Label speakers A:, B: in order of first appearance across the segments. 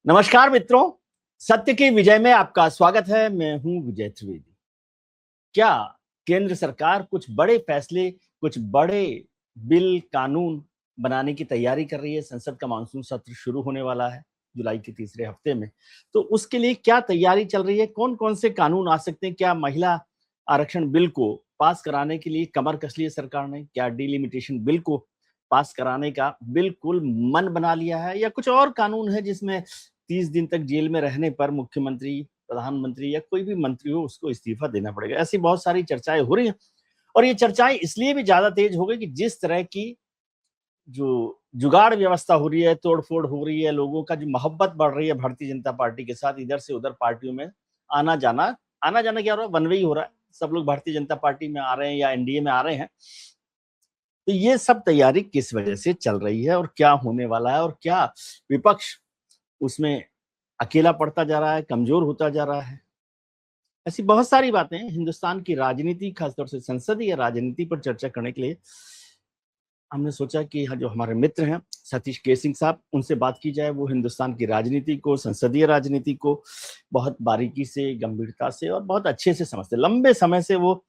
A: नमस्कार मित्रों, सत्य की विजय में आपका स्वागत है। मैं हूं विजय त्रिवेदी। क्या केंद्र सरकार कुछ बड़े फैसले, कुछ बड़े बिल, कानून बनाने की तैयारी कर रही है? संसद का मानसून सत्र शुरू होने वाला है जुलाई के तीसरे हफ्ते में। तो उसके लिए क्या तैयारी चल रही है? कौन-कौन से कानून आ सकते हैं? क्या महिला आरक्षण बिल को पास कराने के लिए कमर कस ली है सरकार ने? क्या डिलिमिटेशन बिल को पास कराने का बिल्कुल मन बना लिया है, या कुछ और कानून है जिसमें 30 दिन तक जेल में रहने पर मुख्यमंत्री, प्रधानमंत्री या कोई भी मंत्री हो उसको इस्तीफा देना पड़ेगा? ऐसी बहुत सारी चर्चाएँ हो रही हैं, और ये चर्चाएँ इसलिए भी ज़्यादा तेज़ हो गई कि जिस तरह की जो जुगाड़ व्यवस्था हो रही है, तोड़-फोड़ हो रही है, लोगों का जो मोहब्बत बढ़ रही है भारतीय जनता पार्टी के साथ, इधर से उधर पार्टियों में आना-जाना। आना-जाना क्या हो रहा है? वन वे ही हो रहा है। सब लोग भारतीय जनता पार्टी में आ रहे हैं या एनडीए में आ रहे हैं। तो ये सब तैयारी किस वजह से चल रही है और क्या होने वाला है, और क्या विपक्ष उसमें अकेला पड़ता जा रहा है, कमज़ोर होता जा रहा है? ऐसी बहुत सारी बातें हैं। हिंदुस्तान की राजनीति, खासतौर से संसदीय राजनीति पर चर्चा करने के लिए हमने सोचा कि जो हमारे मित्र हैं सतीश के सिंह साहब, उनसे बात की जाए। वो हिंदुस्तान की राजनीति को, संसदीय राजनीति को बहुत बारीकी से, गंभीरता से और बहुत अच्छे से समझते हैं। लंबे समय से वो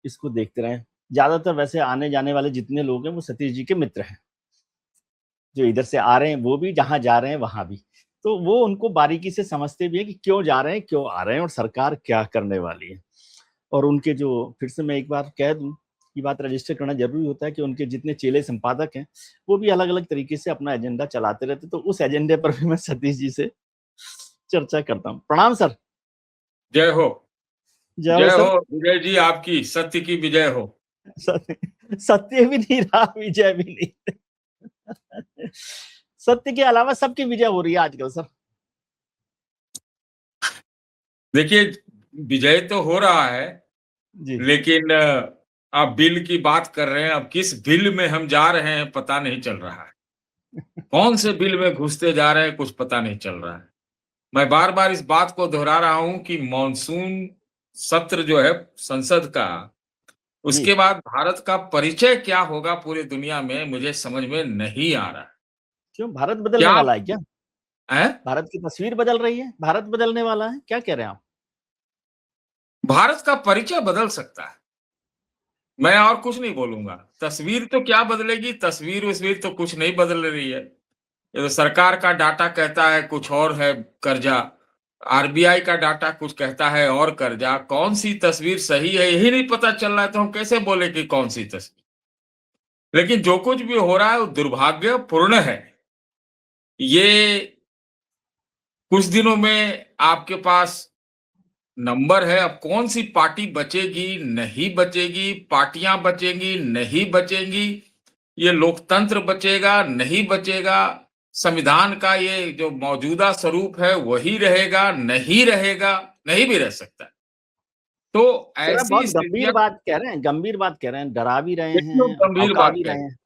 A: इसको देखते रहे हैं। ज़्यादातर वैसे आने-जाने वाले जितने लोग हैं वो सतीश जी के मित्र हैं। जो इधर से आ रहे हैं वो भी, जहाँ जा रहे हैं वहाँ भी। तो वो उनको बारीकी से समझते भी हैं कि क्यों जा रहे हैं, क्यों आ रहे हैं और सरकार क्या करने वाली है। और उनके जो, फिर से मैं एक बार कह दूँ, ये बात रजिस्टर करना ज़रूरी होता है कि उनके जितने चेले संपादक हैं, वो भी अलग-अलग तरीके से अपना एजेंडा चलाते रहते हैं। तो उस एजेंडे पर भी मैं सतीश जी से चर्चा करता हूँ। प्रणाम सर।
B: जय हो।
A: जय हो
B: जय
A: सर।
B: हो विजय जी, आपकी सत्य की विजय हो।
A: सत्य सत्य भी नहीं रहा, विजय भी नहीं। सत्य के अलावा सबकी विजय हो रही है आजकल सर।
B: देखिए, विजय तो हो रहा है,
A: जी।
B: लेकिन आप बिल की बात कर रहे हैं। अब किस बिल में हम जा रहे हैं पता नहीं चल रहा है। कौन से बिल में घुसते जा रहे हैं कुछ पता नहीं चल रहा है। मैं बार-बार इस बात को दोहरा रहा हूं कि मॉनसून सत्र जो है संसद का,
A: जी।
B: उसके बाद भारत का परिचय क्या होगा पूरी दुनिया में, मुझे समझ में नहीं आ रहा है।
A: क्यों, भारत बदलने
B: क्या
A: वाला है क्या?
B: है?
A: भारत की तस्वीर बदल रही है? भारत बदलने वाला है? क्या कह रहे हैं आप?
B: भारत का परिचय बदल सकता है। मैं और कुछ नहीं बोलूँगा। तस्वीर तो क्या बदलेगी, तस्वीर-वस्वीर तो कुछ नहीं बदल रही है। ये तो सरकार का डाटा कहता है कुछ और है कर्जा, आरबीआई का डाटा कुछ कहता है और कर्जा। कौन-सी तस्वीर सही है यही नहीं पता चल रहा है, तो हम कैसे बोले कि कौन-सी तस्वीर? लेकिन जो कुछ भी हो रहा है वो दुर्भाग्यपूर्ण है। ये कुछ दिनों में आपके पास नंबर है, अब कौन-सी पार्टी बचेगी, नहीं बचेगी, पार्टियां बचेंगी, नहीं बचेंगी, ये लोकतंत्र बचेगा, नहीं बचेगा, संविधान का ये जो मौजूदा स्वरूप है वही रहेगा, नहीं रहेगा, नहीं भी रह सकता है। तो
A: सर आप
B: ऐसी
A: बहुत गंभीर
B: स्थितियां
A: बात कह रहे हैं, गंभीर बात कह रहे हैं, डरा भी रहे
B: बिल्कुल
A: हैं,
B: गंभीर
A: भौंका
B: बात
A: भी
B: कह
A: रहे
B: रहे हैं।
A: हैं।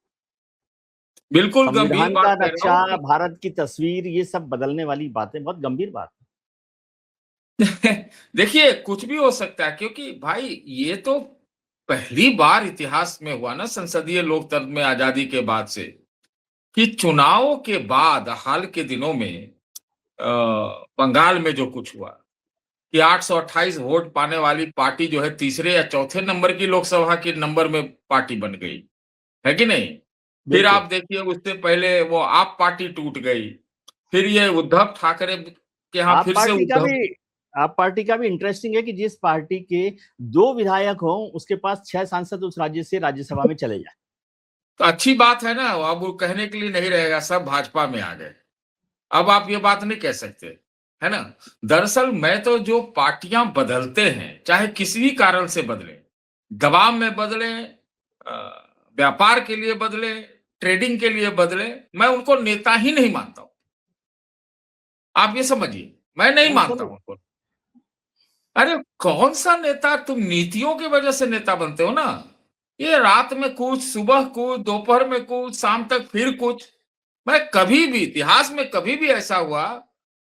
B: बिल्कुल गंभीर
A: संविधान
B: बात
A: का
B: कह रहा
A: नक्शा,
B: हूँ कि
A: भारत की तस्वीर, ये सब बदलने वाली बातें, बहुत गंभीर बात
B: देखिए, कुछ भी हो सकता है क्योंकि भाई ये तो पहली बार इतिहास में हुआ ना संसदीय लोकतंत्र में आजादी के बाद से, कि चुनावों के बाद हाल के दिनों में बंगाल में जो कुछ हुआ कि 828 वोट पाने वाली पार्टी जो है तीसरे या चौथे नंबर की लोकसभा के नंबर में पार्टी बन गई, है कि नहीं?
A: है।
B: फिर
A: बिल्कुल।
B: आप देखिए उससे पहले वो आप पार्टी टूट गई। फिर ये उद्धव ठाकरे के यहाँ
A: आप
B: फिर से
A: पार्टी का
B: उद्धव।
A: भी आप पार्टी का भी इंटरेस्टिंग है कि जिस पार्टी के 2 विधायक हों, उसके पास 6 सांसद उस राज्य से राज्यसभा में चले जाएँ।
B: तो अच्छी बात है ना, अब वो कहने के लिए नहीं रहेगा सब भाजपा में आ गए। अब आप ये बात नहीं कह सकते, है ना? दरअसल मैं तो जो पार्टियां बदलते हैं, चाहे किसी भी कारण से बदले, दबाव में बदले, व्यापार के लिए बदले, ट्रेडिंग के लिए बदले, मैं उनको नेता ही नहीं मानता हूं। आप ये समझिए, मैं नहीं
A: नहीं
B: मानता
A: सर।
B: हूं उनको। अरे कौन सा नेता, तुम नीतियों की वजह से नेता बनते हो ना। ये रात में कुछ, सुबह कुछ, दोपहर में कुछ, शाम तक फिर कुछ। मैं कभी भी इतिहास में कभी भी ऐसा हुआ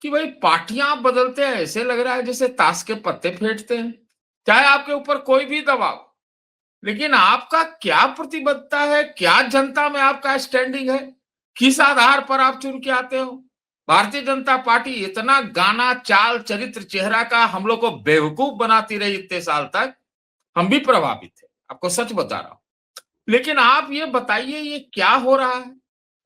B: कि भाई पार्टियां आप बदलते हैं, ऐसे लग रहा है जैसे ताश के पत्ते फेंटते हैं। चाहे आपके ऊपर कोई भी दबाव, लेकिन आपका क्या प्रतिबद्धता है, क्या जनता में आपका स्टैंडिंग है, किस आधार पर आप चुन के आते हो? भारतीय जनता पार्टी इतना गाना चाल चरित्र चेहरा का हम लोग को बेवकूफ बनाती रही इतने साल तक, हम भी प्रभावित थे, आपको सच बता रहा हूं। लेकिन आप ये बताइए ये क्या हो रहा है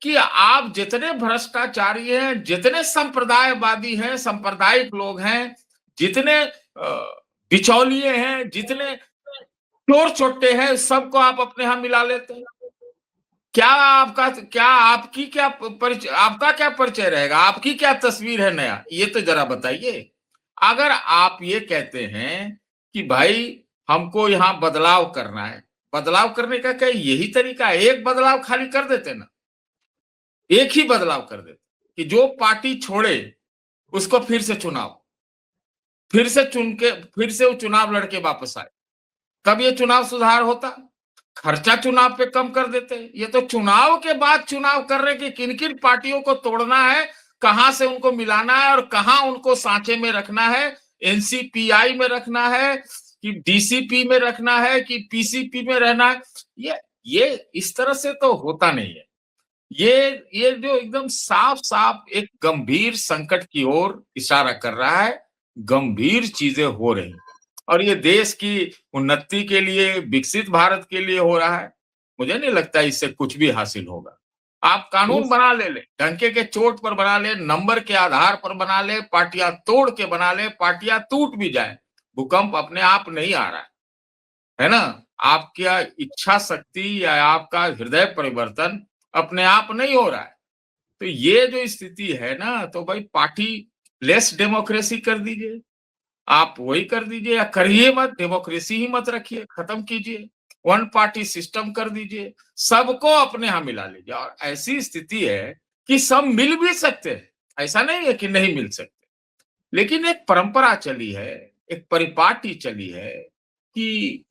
B: कि आप जितने भ्रष्टाचारी हैं, जितने संप्रदायवादी हैं, सांप्रदायिक लोग हैं, जितने बिचौलिए हैं, जितने चोर चोट्टे हैं, सबको आप अपने यहां मिला लेते हैं। आपका क्या परिचय रहेगा, आपकी क्या तस्वीर है नया, ये तो जरा बताइए। अगर आप ये कहते हैं कि भाई हमको यहां बदलाव करना है, बदलाव करने का क्या यही तरीका है? एक बदलाव खाली कर देते ना, एक ही बदलाव कर देते कि जो पार्टी छोड़े उसको फिर से चुनाव, फिर से चुन के फिर से वो चुनाव लड़के वापस आए, तब ये चुनाव सुधार होता। खर्चा चुनाव पे कम कर देते। ये तो चुनाव के बाद चुनाव कर रहे कि किन किन पार्टियों को तोड़ना है, कहां से उनको मिलाना है और कहां उनको सांचे में रखना है, एनसीपीआई में रखना है कि डीसीपी में रखना है कि पीसीपी में रहना है। ये इस तरह से तो होता नहीं है। ये जो एकदम साफ साफ एक गंभीर संकट की ओर इशारा कर रहा है, गंभीर चीजें हो रही और ये देश की उन्नति के लिए, विकसित भारत के लिए हो रहा है। मुझे नहीं लगता इससे कुछ भी हासिल होगा। आप कानून बना ले, डंके के चोट पर बना ले, नंबर के आधार पर बना ले, पार्टियां तोड़ के बना ले, पार्टियां टूट भी जाए, भूकंप अपने आप नहीं आ रहा है ना। आपका इच्छा शक्ति या आपका हृदय परिवर्तन अपने आप नहीं हो रहा है। तो ये जो स्थिति है ना, तो भाई पार्टी लेस डेमोक्रेसी कर दीजिए, आप वही कर दीजिए या करिए मत, डेमोक्रेसी ही मत रखिए, खत्म कीजिए, वन पार्टी सिस्टम कर दीजिए, सबको अपने यहां मिला लीजिए। और ऐसी स्थिति है कि सब मिल भी सकते हैं, ऐसा नहीं है कि नहीं मिल सकते, लेकिन एक परंपरा चली है, एक परिपाटी चली है कि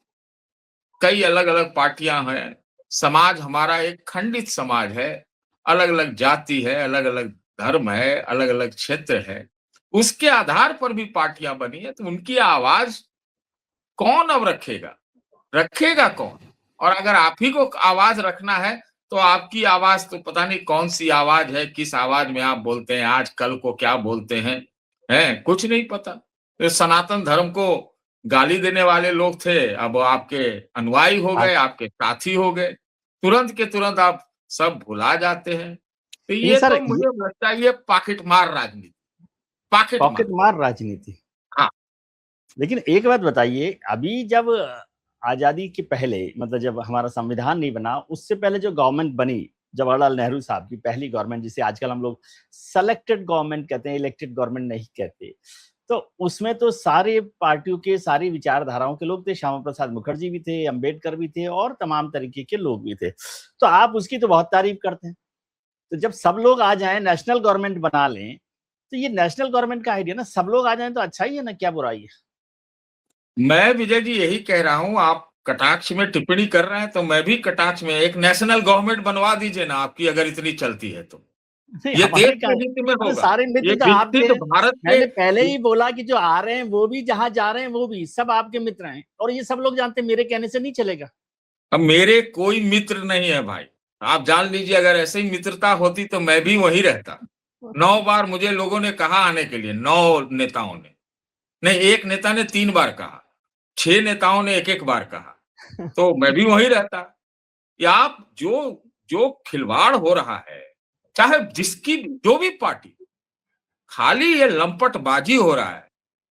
B: कई अलग अलग पार्टियां हैं, समाज हमारा एक खंडित समाज है, अलग अलग जाति है, अलग अलग धर्म है, अलग अलग क्षेत्र है, उसके आधार पर भी पार्टियां बनी है। तो उनकी आवाज कौन अब रखेगा कौन? और अगर आप ही को आवाज रखना है तो आपकी आवाज तो पता नहीं कौन सी आवाज है, किस आवाज में आप बोलते हैं, आज कल को क्या बोलते हैं कुछ नहीं पता। तो सनातन धर्म को गाली देने वाले लोग थे, अब आपके अनुयायी हो गए, आपके साथी हो गए, तुरंत के तुरंत आप सब भुला जाते हैं। तो ये
A: सर,
B: तो मुझे लगता है ये पॉकेट मार राजनीति,
A: पॉकेट मार राजनीति।
B: हाँ।
A: लेकिन एक बात बताइए, अभी जब आजादी के पहले, मतलब जब हमारा संविधान नहीं बना, उससे पहले जो गवर्नमेंट बनी जवाहरलाल नेहरू साहब की पहली गवर्नमेंट, जिसे आजकल हम लोग सेलेक्टेड गवर्नमेंट कहते हैं, इलेक्टेड गवर्नमेंट नहीं कहते, तो उसमें तो सारे पार्टियों के, सारी विचारधाराओं के लोग थे। श्यामा प्रसाद मुखर्जी भी थे, अंबेडकर भी थे और तमाम तरीके के लोग भी थे। तो आप उसकी तो बहुत तारीफ करते हैं। तो जब सब लोग आ जाएं, नेशनल गवर्नमेंट बना लें, तो ये नेशनल गवर्नमेंट का आइडिया ना, सब लोग आ जाएं तो अच्छा ही है ना, क्या बुराई है?
B: मैं विजय जी यही कह रहा हूं, आप कटाक्ष में टिप्पणी कर रहे हैं तो मैं भी कटाक्ष में एक नेशनल गवर्नमेंट बनवा दीजिए ना, आपकी अगर इतनी चलती है तो। ये देश के हित में होगा,
A: सारे मित्र
B: ये
A: तो आपके
B: विकसित भारत के।
A: मैंने पहले ही बोला कि जो आ रहे हैं वो भी, जहां जा रहे हैं वो भी, सब आपके मित्र हैं और ये सब लोग जानते हैं, मेरे कहने से नहीं चलेगा।
B: अब मेरे कोई मित्र नहीं है भाई, आप जान लीजिए, अगर ऐसे ही मित्रता होती तो मैं भी वहीं रहता। 9 बार मुझे लोगों ने कहा आने के लिए, 9 नेताओं ने, नहीं एक नेता ने 3 बार कहा, 6 नेताओं ने एक बार कहा, तो मैं भी वहीं रहता। या आप जो खिलवाड़ हो रहा है, चाहे जिसकी जो भी पार्टी, खाली ये लंपटबाजी हो रहा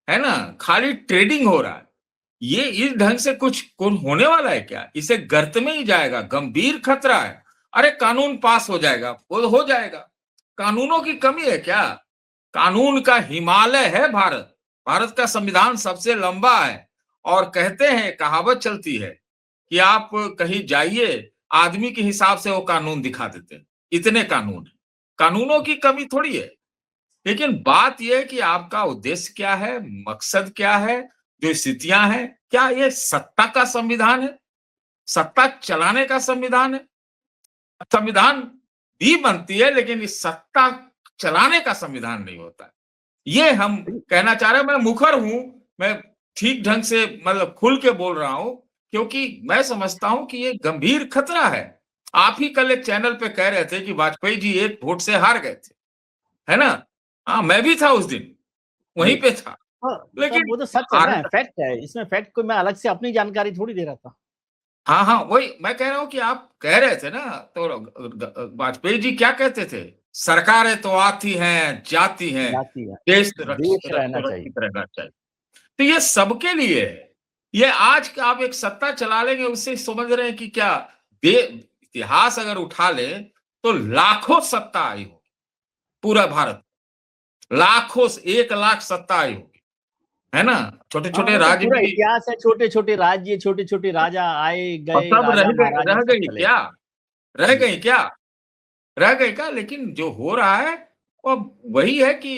B: है ना, खाली ट्रेडिंग हो रहा है, ये इस ढंग से कुछ कौन होने वाला है क्या? इसे गर्त में ही जाएगा, गंभीर खतरा है। अरे कानून पास हो जाएगा, वो हो जाएगा, कानूनों की कमी है क्या? कानून का हिमालय है भारत, भारत का संविधान सबसे लंबा है और कहते हैं, कहावत चलती है कि आप कहीं जाइए, आदमी के हिसाब से वो कानून दिखा देते हैं, इतने कानून है, कानूनों की कमी थोड़ी है। लेकिन बात यह है कि आपका उद्देश्य क्या है, मकसद क्या है, जो स्थितियां हैं, क्या ये सत्ता का संविधान है, सत्ता चलाने का संविधान है? संविधान भी बनती है लेकिन इस सत्ता चलाने का संविधान नहीं होता है। ये हम कहना चाह रहे हैं। मैं मुखर हूं, मैं ठीक ढंग से मतलब खुल के बोल रहा हूं, क्योंकि मैं समझता हूं कि ये गंभीर खतरा है। आप ही कल एक चैनल पे कह रहे थे कि वाजपेयी जी 1 वोट से हार गए थे, है ना? हाँ, मैं भी था उस दिन, वहीं पे था।
A: तब
B: लेकिन
A: वो तो सच है ना,
B: भारत,
A: फैक्ट है, इसमें फैक्ट को मैं अलग से अपनी जानकारी थोड़ी दे रहा था।
B: हाँ, हाँ, वही मैं कह रहा हूँ कि आप कह रहे थे ना, तो वाजपेयी जी क्या कहते थे? सरकारें तो आती हैं, जाती हैं,
A: जाती है,
B: देश
A: देश रहना चाहिए।
B: सुरक्षित रहना चाहिए। तो ये सबके लिए है। ये आज का आप एक सत्ता चला लेंगे, उससे समझ रहे हैं कि क्या दे इतिहास अगर उठा ले तो लाखों सत्ता आई हो, पूरा भारत, लाखों, 1 लाख सत्ता आई होगी, है ना?
A: हाँ,
B: छोटे-छोटे
A: वो तो
B: राज्य
A: पूरा
B: भी,
A: इतिहास है, छोटे-छोटे राज्य, छोटे-छोटे राजा आए,
B: और
A: गए,
B: सब
A: राजा महाराजा
B: रह
A: सब
B: गई
A: चले
B: क्या?
A: गए।
B: रह
A: जी,
B: गई क्या? रह गई क्या? लेकिन जो हो रहा है वो वही है कि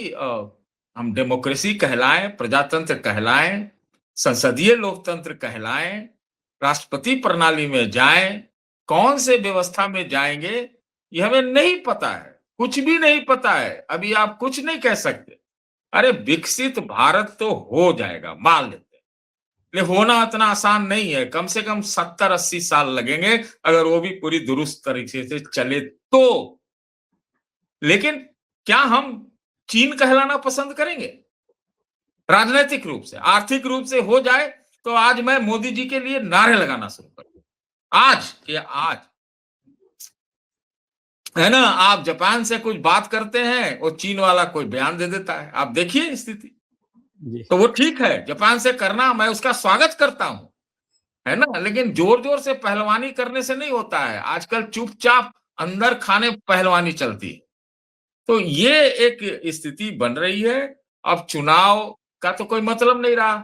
B: हम डेमोक्रेसी कहलाएं, प्रजातंत्र कहलाएं, संसदीय लोकतंत्र कहलाएं, राष्ट्रपति प्रणाली में जाएं, कौन से व्यवस्था में जाएंगे ये हमें नहीं पता है, कुछ भी नहीं पता है, अभी आप कुछ नहीं कह सकते। अरे विकसित भारत तो हो जाएगा, मान लेते हैं, लेकिन होना इतना आसान नहीं है, कम से कम 70-80 साल लगेंगे, अगर वो भी पूरी दुरुस्त तरीके से चले तो। लेकिन क्या हम चीन कहलाना पसंद करेंगे? राजनैतिक रूप से, आर्थिक रूप से हो जाए तो आज मैं मोदी जी के लिए नारे लगाना शुरू कर दूं। आज के आज, है ना? आप जापान से कुछ बात करते हैं, वो चीन वाला कोई बयान दे देता है, आप देखिए स्थिति।
A: जी।
B: तो वो ठीक है, जापान से करना मैं उसका स्वागत करता हूं, है ना? लेकिन जोर-जोर से पहलवानी करने से नहीं होता है। आजकल चुपचाप अंदर खाने पहलवानी चलती है। तो ये एक स्थिति बन रही है। अब चुनाव का तो कोई मतलब नहीं रहा।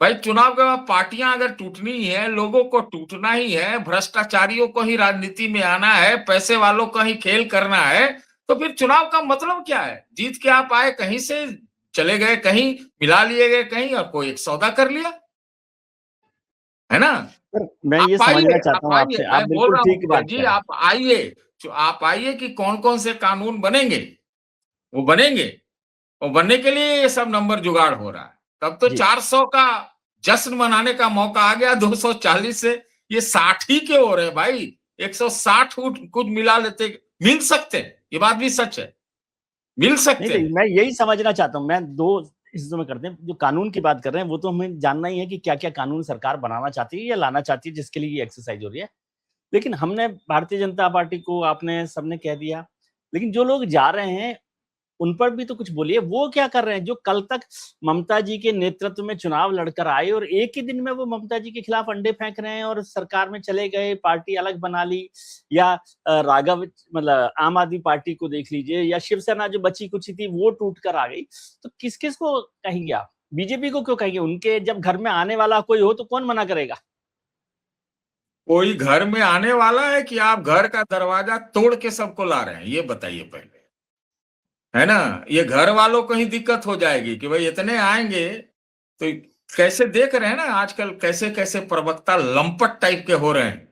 B: भाई चुनाव के बाद पार्टियां अगर टूटनी ही है, लोगों को टूटना ही है, भ्रष्टाचारियों को ही राजनीति में आना है, पैसे वालों का ही खेल करना है, तो फिर चुनाव का मतलब क्या है? जीत के आप आए कहीं से, चले गए कहीं, मिला लिए गए कहीं और कोई एक सौदा कर लिया, है ना?
A: पर मैं ये समझना चाहता हूँ आपसे, आप
B: मैं बोल
A: बिल्कुल
B: रहा हूँ
A: ठीक
B: भैया
A: बात
B: जी,
A: कह रहे हैं।
B: आप आइए कि कौन-कौन से कानून बनेंगे, वो बनेंगे। और बनने के लिए ये सब नंबर जुगाड़ हो रहा है। तब तो
A: जी,
B: 400 का जश्न मनाने का मौका आ गया, 240 से ये 60 ही के हो रहे हैं भाई। 160 कुछ मिला लेते, मिल सकते हैं, ये बात भी सच है, मिल
A: नहीं
B: सकते
A: नहीं,
B: हैं।
A: मैं यही समझना चाहता हूँ। मैं दो हिस्सों में करते हैं, जो कानून की बात कर रहे हैं वो तो हमें जानना ही है कि क्या क्या कानून सरकार बनाना चाहती है या लाना चाहती है, जिसके लिए ये एक्सरसाइज हो रही है। लेकिन हमने भारतीय जनता पार्टी को, आपने सबने कह दिया, लेकिन जो लोग जा रहे हैं उन पर भी तो कुछ बोलिए। वो क्या कर रहे हैं जो कल तक ममता जी के नेतृत्व में चुनाव लड़कर आए और एक ही दिन में वो ममता जी के खिलाफ अंडे फेंक रहे हैं और सरकार में चले गए, पार्टी अलग बना ली। या राघव, मतलब आम आदमी पार्टी को देख लीजिए, या शिवसेना जो बची कुछ थी वो टूट कर आ गई। तो किस किस को कहेंगे आप? बीजेपी को क्यों कहेंगे? उनके जब घर में आने वाला कोई हो तो कौन मना करेगा?
B: कोई घर में आने वाला है कि आप घर का दरवाजा तोड़ के सबको ला रहे हैं? ये बताइए पहले, है ना? ये घर वालों को ही दिक्कत हो जाएगी कि भाई इतने आएंगे, तो कैसे देख रहे हैं ना आजकल, कैसे-कैसे प्रवक्ता लंपट टाइप के हो रहे हैं।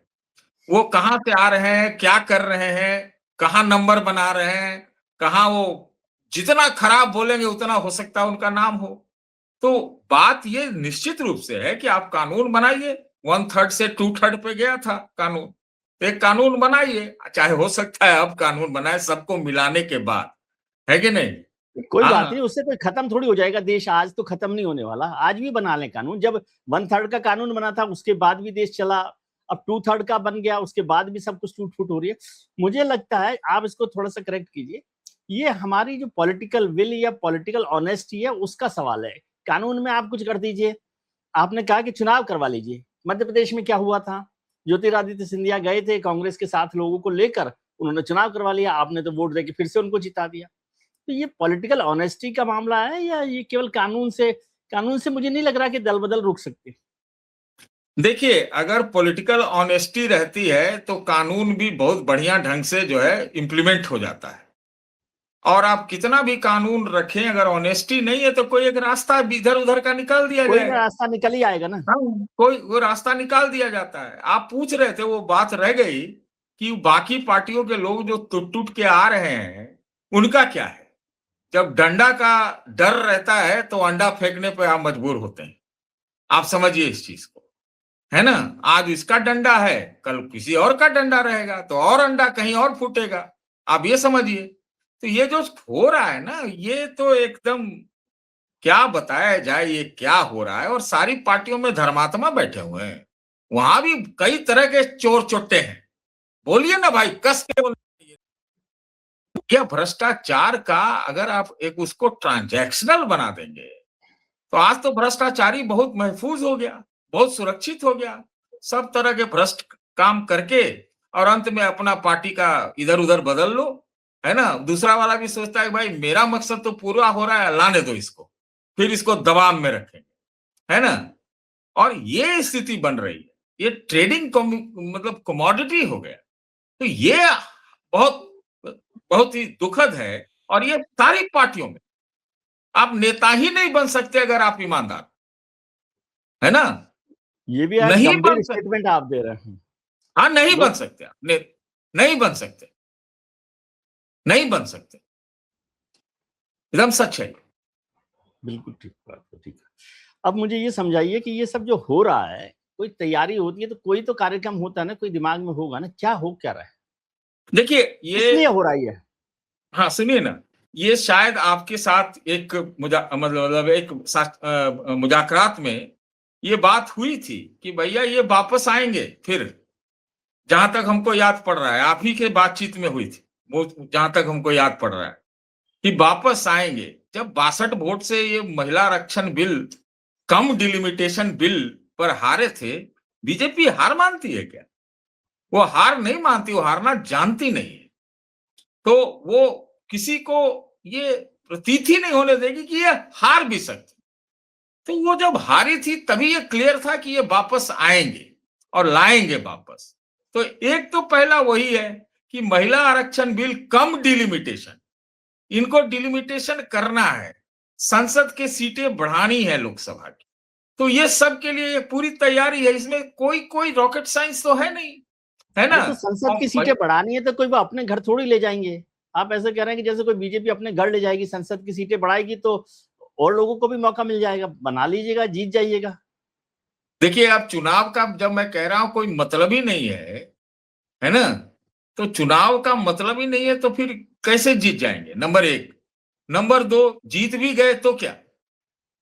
B: वो कहाँ से आ रहे हैं, क्या कर रहे हैं, कहाँ नंबर बना रहे हैं, कहाँ वो जितना खराब बोलेंगे उतना हो सकता है उनका नाम हो। तो बात ये निश्चित रूप से है कि आप कानून बनाइए, 1/3 से 2/3 पे गया था कानून। तो एक कानून बनाइए, चाहे हो सकता है अब कानून बनाए सबको मिलाने के बाद, है कि नहीं?
A: कोई बात
B: हाँ,
A: नहीं, उससे कोई खत्म थोड़ी हो जाएगा देश, आज तो खत्म नहीं होने वाला। आज भी बना लें कानून। जब 1/3 का कानून बना था उसके बाद भी देश चला, अब 2/3 का बन गया उसके बाद भी सब कुछ टूट-फूट हो रही है। मुझे लगता है आप इसको थोड़ा-सा करेक्ट कीजिए। ये हमारी जो पॉलिटिकल विल या पॉलिटिकल ऑनेस्टी है उसका सवाल है। कानून में आप कुछ कर दीजिए। आपने कहा कि चुनाव करवा लीजिए। मध्य प्रदेश में क्या हुआ था? ज्योतिरादित्य सिंधिया गए थे कांग्रेस के साथ लोगों को लेकर, उन्होंने चुनाव करवा लिया, आपने तो वोट देके फिर से उनको जिता दिया। तो ये पॉलिटिकल ऑनेस्टी का मामला है या ये केवल कानून से मुझे नहीं लग रहा कि दल-बदल रुक सकती।
B: देखिए अगर पॉलिटिकल ऑनेस्टी रहती है तो कानून भी बहुत बढ़िया ढंग से जो है इम्प्लीमेंट हो जाता है। और आप कितना भी कानून रखें, अगर ऑनेस्टी नहीं है तो कोई एक रास्ता इधर-उधर का निकाल दिया
A: कोई ना
B: जाएगा।
A: रास्ता निकल ही आएगा ना।
B: हाँ, कोई वो रास्ता निकाल दिया जाता है। आप पूछ रहे थे, वो बात रह गई कि बाकी पार्टियों के लोग जो टूट-टूट के आ रहे हैं, उनका क्या है? जब डंडा का डर रहता है तो अंडा फेंकने पे आप मजबूर होते हैं। आप समझिए इस चीज़ को, है ना? आज इसका डंडा है, कल किसी और का डंडा रहेगा, तो और अंडा कहीं और फूटेगा। आप ये समझिए। तो ये जो हो रहा है ना, ये तो एकदम क्या बताया जाए ये क्या हो रहा है। और सारी पार्टियों में धर्मात्मा बैठे हुए हैं, वहां भी कई तरह के चोर चोट्टे हैं। बोलिए ना भाई, कस के बोलिए। क्या भ्रष्टाचार का अगर आप एक उसको ट्रांजैक्शनल बना देंगे तो आज तो भ्रष्टाचारी बहुत महफूज हो गया, बहुत सुरक्षित हो गया। सब तरह के भ्रष्ट काम करके और अंत में अपना पार्टी का इधर उधर बदल लो, है ना। दूसरा वाला भी सोचता है भाई मेरा मकसद तो पूरा हो रहा है, लाने दो इसको, फिर इसको दबाव में रखेंगे, है ना। और ये स्थिति बन रही है, ये ट्रेडिंग मतलब कमोडिटी हो गया। तो ये बहुत बहुत ही दुखद है। और ये सारी पार्टियों में आप नेता ही नहीं बन सकते अगर आप ईमानदार, है ना।
A: ये भी आज
B: नहीं बन
A: गंभीर
B: सकते।
A: स्टेटमेंट आप दे रहे हैं।
B: हाँ, नहीं बन
A: लोग
B: सकते आप, नहीं बन सकते, नहीं बन सकते, एकदम सच है।
A: बिल्कुल ठीक बात है, ठीक है। अब मुझे ये समझाइए कि ये सब जो हो रहा है, कोई तैयारी होती है तो कोई तो कार्यक्रम होता है ना, कोई दिमाग में होगा ना, क्या हो क्या रहा है?
B: देखिए ये,
A: इसलिए हो रहा है ये।
B: हाँ सुनिए ना, ये शायद आपके साथ एक मतलब एक मुजाकरात में ये बात हुई थी कि भैया ये वापस आएंगे फिर, जहां तक हमको याद पड़ रहा है आप ही के बातचीत में हुई थी वो, जहां तक हमको याद पड़ रहा है कि वापस आएंगे। जब 62 वोट से ये महिला आरक्षण बिल, कम डिलिमिटेशन बिल पर हारे थे, बीजेपी हार मानती है क्या? वो हार नहीं मानती, वो हारना जानती नहीं है। तो वो किसी को ये प्रतीत ही नहीं होने देगी कि ये हार भी सकते। तो वो जब हारी थी तभी ये क्लियर था कि ये वापस आएंगे और लाएंगे वापस। तो एक तो पहला वही है कि महिला आरक्षण बिल कम डिलिमिटेशन, इनको डिलिमिटेशन करना है, संसद के सीटें बढ़ानी है लोकसभा की। तो ये सब के लिए एक पूरी तैयारी है, इसमें कोई कोई रॉकेट साइंस तो है नहीं, है ना।
A: अरे तो संसद की सीटें बढ़ानी है तो कोई वो अपने घर थोड़ी ले जाएंगे। आप ऐसे कह रहे हैं कि जैसे कोई बीजेपी अपने घर ले जाएगी, संसद की सीटें बढ़ाएगी तो और लोगों को भी मौका मिल जाएगा, बना लीजिएगा, जीत जाइएगा।
B: देखिए आप चुनाव का जब मैं कह रहा हूं कोई मतलब ही नहीं है ना। तो चुनाव का मतलब ही नहीं है तो फिर कैसे जीत जाएंगे? नंबर एक। नंबर दो, जीत भी गए तो क्या?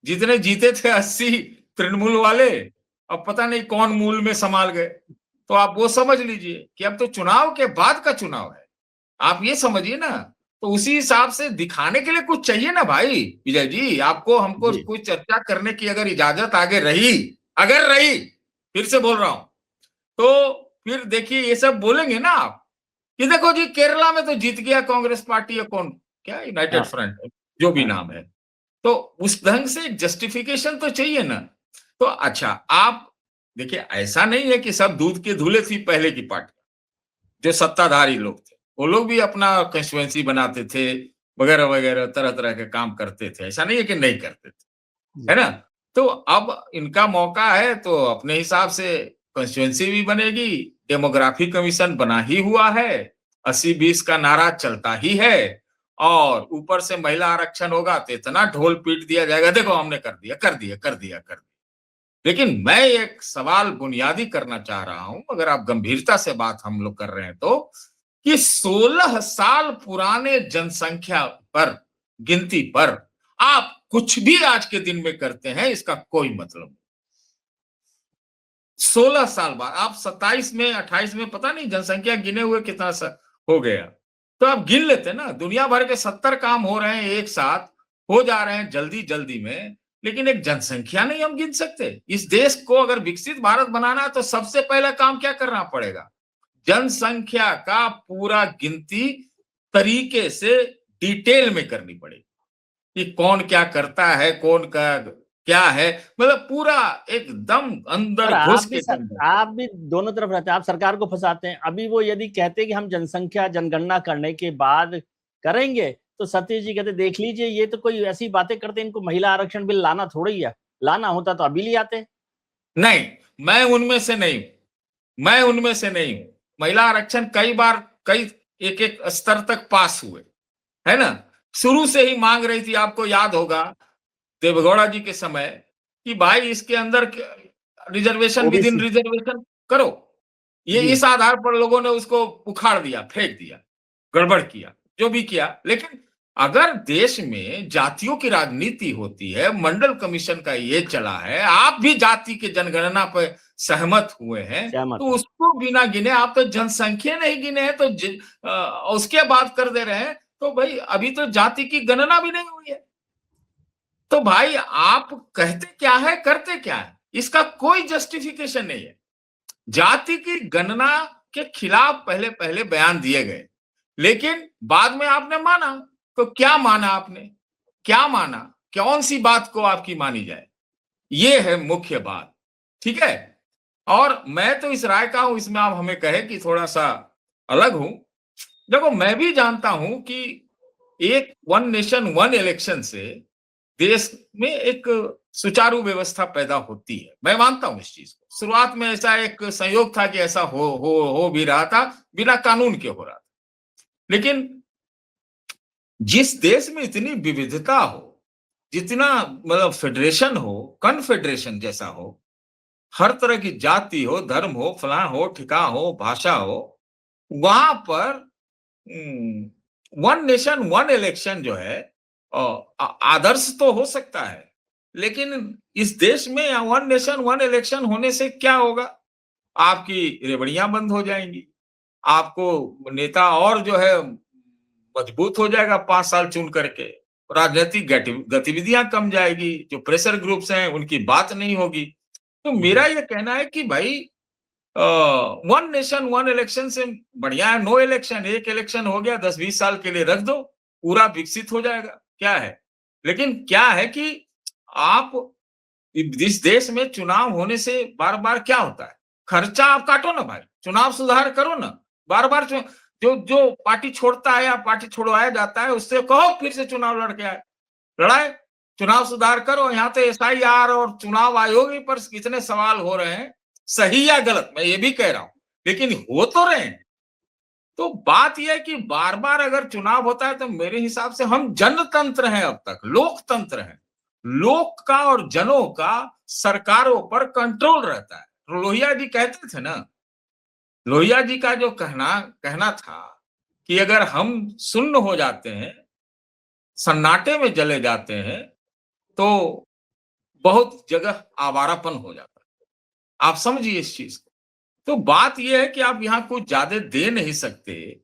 B: जितने जीते थे 80 तृणमूल वाले, अब पता नहीं कौन मूल में संभाल गए। तो आप वो समझ लीजिए कि अब तो चुनाव के बाद का चुनाव है, आप ये समझिए ना। तो उसी हिसाब से दिखाने के लिए कुछ चाहिए ना भाई विजय जी। आपको हमको
A: जी।
B: कोई चर्चा करने की अगर इजाजत आगे रही, अगर रही, फिर से बोल रहा हूं, तो फिर देखिए ये सब बोलेंगे ना आप कि देखो जी केरला में तो जीत गया कांग्रेस पार्टी या कौन, क्या यूनाइटेड
A: हाँ,
B: फ्रंट, जो भी
A: हाँ।
B: नाम है। तो उस ढंग से एक जस्टिफिकेशन तो चाहिए ना। तो अच्छा आप देखिए, ऐसा नहीं है कि सब दूध के धुले थी पहले की पार्टी, जो सत्ताधारी लोग थे वो लोग भी अपना कंस्टिट्यूएंसी बनाते थे, वगैरह वगैरह तरह तरह के काम करते थे, ऐसा नहीं है कि नहीं करते थे, है ना। तो अब इनका मौका है तो अपने हिसाब से कंस्टिट्यूएंसी भी बनेगी। डेमोग्राफी कमीशन बना ही हुआ है, 80-20 का नारा चलता ही है, और ऊपर से महिला आरक्षण होगा तो इतना ढोल पीट दिया जाएगा, देखो हमने कर दिया कर दिया कर दिया कर दिया। लेकिन मैं एक सवाल बुनियादी करना चाह रहा हूं, अगर आप गंभीरता से बात हम लोग कर रहे हैं तो, कि 16 साल पुराने जनसंख्या पर, गिनती पर आप कुछ भी आज के दिन में करते हैं, इसका कोई मतलब नहीं। 16 साल बाद आप 27 में 28 में पता नहीं जनसंख्या गिने हुए कितना हो गया। तो आप गिन लेते ना, दुनिया भर के 70 काम हो रहे हैं एक साथ, हो जा रहे हैं जल्दी जल्दी में, लेकिन एक जनसंख्या नहीं हम गिन सकते। इस देश को अगर विकसित भारत बनाना है तो सबसे पहला काम क्या करना पड़ेगा? जनसंख्या का पूरा गिनती तरीके से डिटेल में करनी पड़ेगी कि कौन क्या करता है, कौन का क्या है, मतलब पूरा एकदम
A: पर
B: अंदर घुस के
A: आप भी दोनों तरफ रहते हैं, आप सरकार को फंसाते हैं। अभी वो यदि कहते कि हम जनसंख्या जनगणना करने के बाद करेंगे तो सतीश जी कहते देख लीजिए ये तो कोई ऐसी बातें करते, इनको महिला आरक्षण बिल लाना थोड़ा ही है, लाना होता तो अभी ले आते।
B: नहीं, मैं उनमें से नहीं हूं, मैं उनमें से नहीं हूं। महिला आरक्षण कई बार कई एक एक स्तर तक पास हुए, है ना। शुरू से ही मांग रही थी, आपको याद होगा देवेगौड़ा जी के समय, कि भाई इसके अंदर reservation with in
A: OBC.
B: Reservation करो। ये
A: जी।
B: इस आधार पर लोगों ने उसको उखाड़ दिया, फेंक दिया, गड़बड़ किया, जो भी किया, लेकिन अगर देश में जातियों की राजनीति होती है, मंडल कमीशन का ये चला है, आप भी जाति के जनगणना पर सहमत हुए हैं,
A: सहमत
B: तो
A: है।
B: उसको बिना गिने आप तो जनसंख्या नहीं गिने हैं, तो उसके बाद कर दे रहे हैं, तो भाई अभी तो जाति की गणना भी नहीं हुई है। तो भाई आप कहते क्या है, करते क्या है, इसका कोई जस्टिफिकेशन नहीं है। जाति की गणना के खिलाफ पहले पहले बयान दिए गए, लेकिन बाद में आपने माना। तो क्या माना आपने, क्या माना, कौन सी बात को आपकी मानी जाए, ये है मुख्य बात। ठीक है, और मैं तो इस राय का हूं, इसमें आप हमें कहे कि थोड़ा सा अलग हूं। देखो, मैं भी जानता हूं कि एक वन नेशन वन इलेक्शन से देश में एक सुचारू व्यवस्था पैदा होती है, मैं मानता हूं इस चीज को। शुरुआत में ऐसा एक संयोग था कि ऐसा हो भी रहा था, बिना कानून के हो रहा था। लेकिन जिस देश में इतनी विविधता हो, जितना मतलब फेडरेशन हो, कन्फेडरेशन जैसा हो, हर तरह की जाति हो, धर्म हो, फलां हो, ठिकाना हो, भाषा हो, वहां पर वन नेशन वन इलेक्शन जो है आदर्श तो हो सकता है, लेकिन इस देश में वन नेशन वन इलेक्शन होने से क्या होगा? आपकी रेवड़ियां बंद हो जाएंगी, आपको नेता और जो है मजबूत हो जाएगा 5 साल चुन करके, राजनीतिक गतिविधियां कम जाएगी, जो प्रेशर ग्रुप्स हैं उनकी बात नहीं होगी। तो मेरा ये कहना है कि भाई वन नेशन वन इलेक्शन से बढ़िया है नो इलेक्शन। एक इलेक्शन हो गया, 10-20 साल के लिए रख दो, पूरा विकसित हो जाएगा, क्या है। लेकिन क्या है कि आप इस देश में चुनाव होने से बार बार क्या होता है, खर्चा आप काटो ना भाई, चुनाव सुधार करो ना। बार बार जो जो पार्टी छोड़ता है या पार्टी छोड़वाया जाता है, उससे कहो फिर से चुनाव लड़के आए, लड़ाए, चुनाव सुधार करो। यहाँ तो एसआईआर और चुनाव आयोग पर कितने सवाल हो रहे हैं, सही या गलत मैं ये भी कह रहा हूं, लेकिन हो तो रहे हैं। तो बात यह है कि बार बार अगर चुनाव होता है तो मेरे हिसाब से हम जनतंत्र हैं, अब तक लोकतंत्र हैं। लोक का और जनों का सरकारों पर कंट्रोल रहता है। लोहिया जी कहते थे ना, लोहिया जी का जो कहना था कि अगर हम शून्य हो जाते हैं, सन्नाटे में चले जाते हैं, तो बहुत जगह आवारापन हो जाता है। आप समझिए इस चीज को। तो बात यह है कि आप यहां कुछ ज्यादा दे नहीं सकते,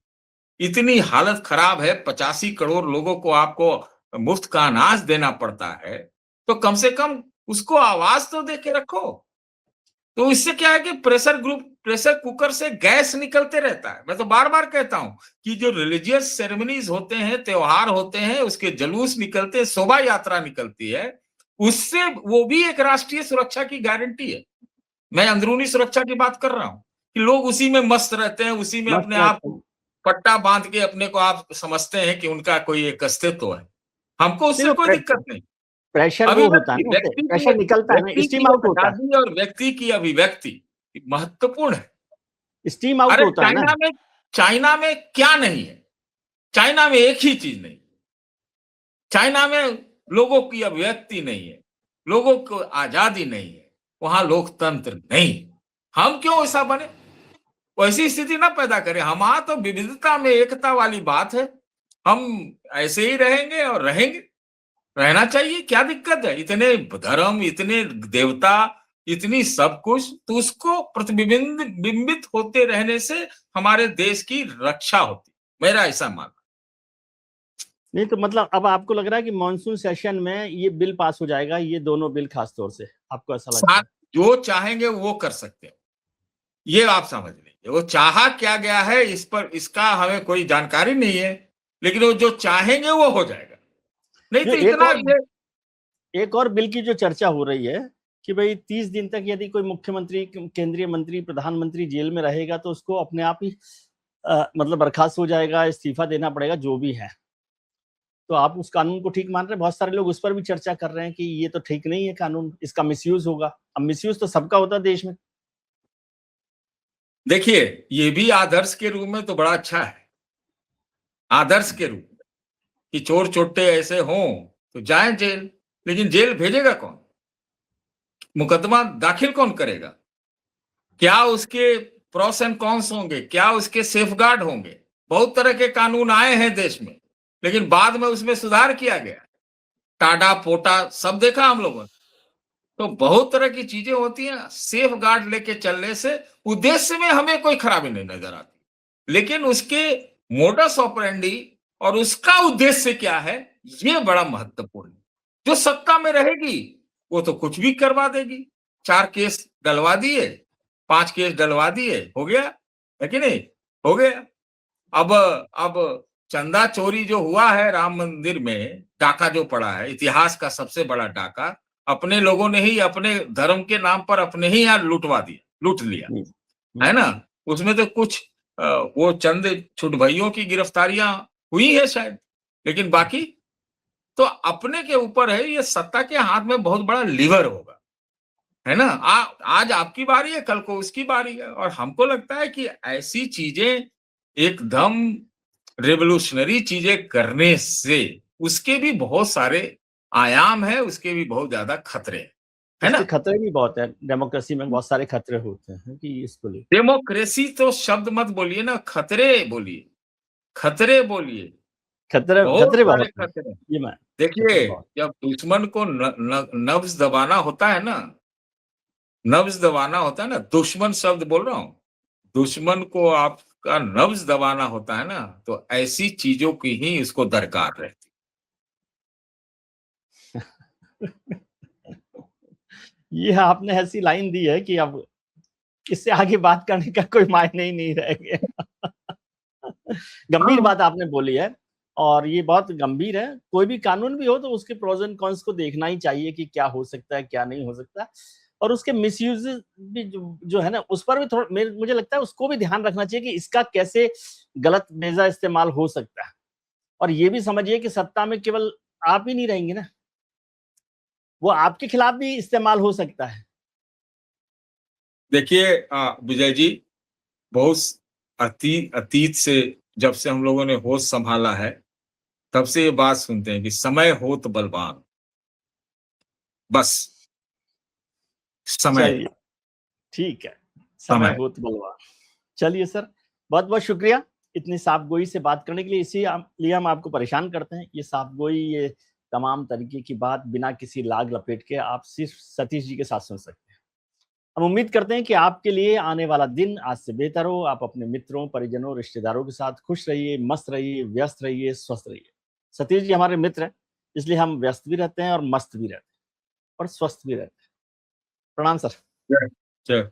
B: इतनी हालत खराब है, 85 करोड़ लोगों को आपको मुफ्त का अनाज देना पड़ता है, तो कम से कम उसको आवाज तो दे के रखो। तो इससे क्या है कि प्रेशर कुकर से गैस निकलते रहता है। मैं तो बार बार कहता हूं कि जो रिलीजियस सेरेमनीज होते हैं, त्योहार होते हैं, उसके जुलूस निकलते हैं, शोभा यात्रा निकलती है, उससे वो भी एक राष्ट्रीय सुरक्षा की गारंटी है। मैं अंदरूनी सुरक्षा की बात कर रहा हूं कि लोग उसी में मस्त रहते हैं, उसी में
A: मस्त
B: अपने आप
A: रहते हैं।
B: पट्टा बांध के अपने को आप समझते हैं कि उनका कोई एक अस्तित्व है। हमको
A: नहीं
B: उससे
A: वो
B: कोई दिक्कत नहीं।
A: प्रेशर वो होता है
B: अभिव्यक्ति,
A: ना, उससे प्रेशर निकलता है ना,
B: व्यक्ति की
A: स्टीम आउट होता है,
B: आजादी और व्यक्ति की अभिव्यक्ति महत्वपूर्ण है।
A: स्टीम आउट
B: अरे
A: होता है ना।
B: चाइना में क्या नहीं है? चाइना में एक ही चीज नहीं, चाइना में लोगों की अभिव्यक्ति नहीं है, लोगों को आजादी नहीं है, वहां लोकतंत्र नहीं। हम क्यों ऐसा बने, वैसी स्थिति ना पैदा करें। हमारा तो विविधता में एकता वाली बात है, हम ऐसे ही रहेंगे और रहेंगे, रहना चाहिए, क्या दिक्कत है। इतने धर्म, इतने देवता, इतनी सब कुछ, तो उसको बिंबित होते रहने से हमारे देश की रक्षा होती, मेरा ऐसा मानना।
A: नहीं तो मतलब अब आपको लग रहा है कि मॉनसून सेशन में ये बिल पास हो जाएगा, ये दोनों बिल खास तौर से आपको ऐसा लगता है?
B: जो चाहेंगे वो कर सकते हैं, ये आप समझ लीजिए। वो चाहा क्या गया है इस पर, इसका हमें कोई जानकारी नहीं है, लेकिन वो जो चाहेंगे वो हो जाएगा। नहीं तो इतना
A: एक और बिल की जो चर्चा हो रही है कि भाई 30 दिन तक यदि कोई मुख्यमंत्री, केंद्रीय मंत्री, प्रधानमंत्री जेल में रहेगा तो उसको अपने आप ही मतलब बर्खास्त हो जाएगा, इस्तीफा देना पड़ेगा, जो भी है। तो आप उस कानून को ठीक मान रहे हैं? बहुत सारे लोग उस पर भी चर्चा कर रहे हैं कि ये तो ठीक नहीं है कानून, इसका मिसयूज होगा। अब मिसयूज तो सबका होता है देश में।
B: देखिए, ये भी आदर्श के रूप में तो बड़ा अच्छा है, आदर्श के रूप में कि चोर चोट्टे ऐसे हों तो जाएं जेल, लेकिन जेल भेजेगा कौन, मुकदमा दाखिल कौन करेगा, क्या उसके प्रोस एंड कॉन्स होंगे, क्या उसके सेफगार्ड होंगे, बहुत तरह के कानून आए हैं देश में, लेकिन बाद में उसमें सुधार किया गया। टाडा पोटा सब देखा हम लोगों ने। तो बहुत तरह की चीजें होती हैं, सेफ गार्ड लेके चलने से उद्देश्य में हमें कोई खराबी नहीं नजर आती, लेकिन उसके मोडस ऑपरेंडी और उसका उद्देश्य क्या है, ये बड़ा महत्वपूर्ण है। जो सत्ता में रहेगी वो तो कुछ भी करवा देगी। 4 केस डलवा दिए, 5 केस डलवा दिए, हो गया, है कि नहीं? हो गया। अब चंदा चोरी जो हुआ है राम मंदिर में, डाका जो पड़ा है, इतिहास का सबसे बड़ा डाका, अपने लोगों ने ही अपने धर्म के नाम पर अपने ही यहाँ लूट लिया, है ना? उसमें तो कुछ वो चंद छुटभइयों की गिरफ्तारियां हुई है शायद, लेकिन बाकी तो अपने के ऊपर है। ये सत्ता के हाथ में बहुत बड़ा लीवर होगा, है ना? आज आपकी बारी है, कल को उसकी बारी है, और हमको लगता है कि ऐसी चीजें एकदम रेवोल्यूशनरी चीजें करने से उसके भी बहुत सारे आयाम है, उसके भी बहुत ज्यादा खतरे हैं, है
A: इसके
B: ना?
A: खतरे भी बहुत है, डेमोक्रेसी में बहुत सारे खतरे होते हैं कि इसको ले
B: डेमोक्रेसी तो शब्द मत बोलिए ना, खतरे बोलिए, खतरे बोलिए,
A: खतरे
B: बहुत
A: खतरे
B: सारे
A: बहुत हैं,
B: खतरे।
A: ये मैं खतरे
B: देखिए,
A: बहुत।
B: जब दुश्मन को नब्ज दबाना होता है ना, नब्ज दबाना होता है ना, दुश्मन शब्द बोल रहा हूं, दुश्मन को आपका नब्ज दबाना होता है ना, तो ऐसी चीजों की ही इसको दरकार रहती।
A: ये आपने ऐसी लाइन दी है कि अब इससे आगे बात करने का कोई मायने ही नहीं रह गया। गंभीर
B: हाँ,
A: बात आपने बोली है और ये बहुत गंभीर है। कोई भी कानून भी हो तो उसके प्रोस एंड कॉन्स को देखना ही चाहिए कि क्या हो सकता है, क्या नहीं हो सकता और उसके मिसयूज भी जो है ना, उस पर भी थोड़ा मुझे लगता है उसको भी ध्यान रखना चाहिए कि इसका कैसे गलत बेजा इस्तेमाल हो सकता है। और ये भी समझिए कि सत्ता में केवल आप ही नहीं रहेंगे ना, वो आपके खिलाफ भी इस्तेमाल हो सकता है।
B: देखिए विजय जी, बहुत अतीत से जब से हम लोगों ने होश संभाला है, तब से ये बात सुनते हैं कि समय होत बलवान, बस समय,
A: चलिए, ठीक है, समय
B: समय।
A: हो तो बलवान। चलिए सर, बहुत-बहुत शुक्रिया इतनी साफ़गोई से बात करने के लिए। लिए हम आपको परेशान करते हैं। ये साफ़गोई, ये तमाम तरीके की बात बिना किसी लाग लपेट के आप सिर्फ़ सतीश जी के साथ सुन सकते हैं। हम उम्मीद करते हैं कि आपके लिए आने वाला दिन आज से बेहतर हो। आप अपने मित्रों, परिजनों, रिश्तेदारों के साथ खुश रहिए, मस्त रहिए, व्यस्त रहिए, स्वस्थ रहिए। सतीश जी हमारे मित्र हैं, इसलिए हम व्यस्त भी रहते हैं और मस्त भी रहते हैं और स्वस्थ भी रहते हैं। प्रणाम सर।
B: जय जय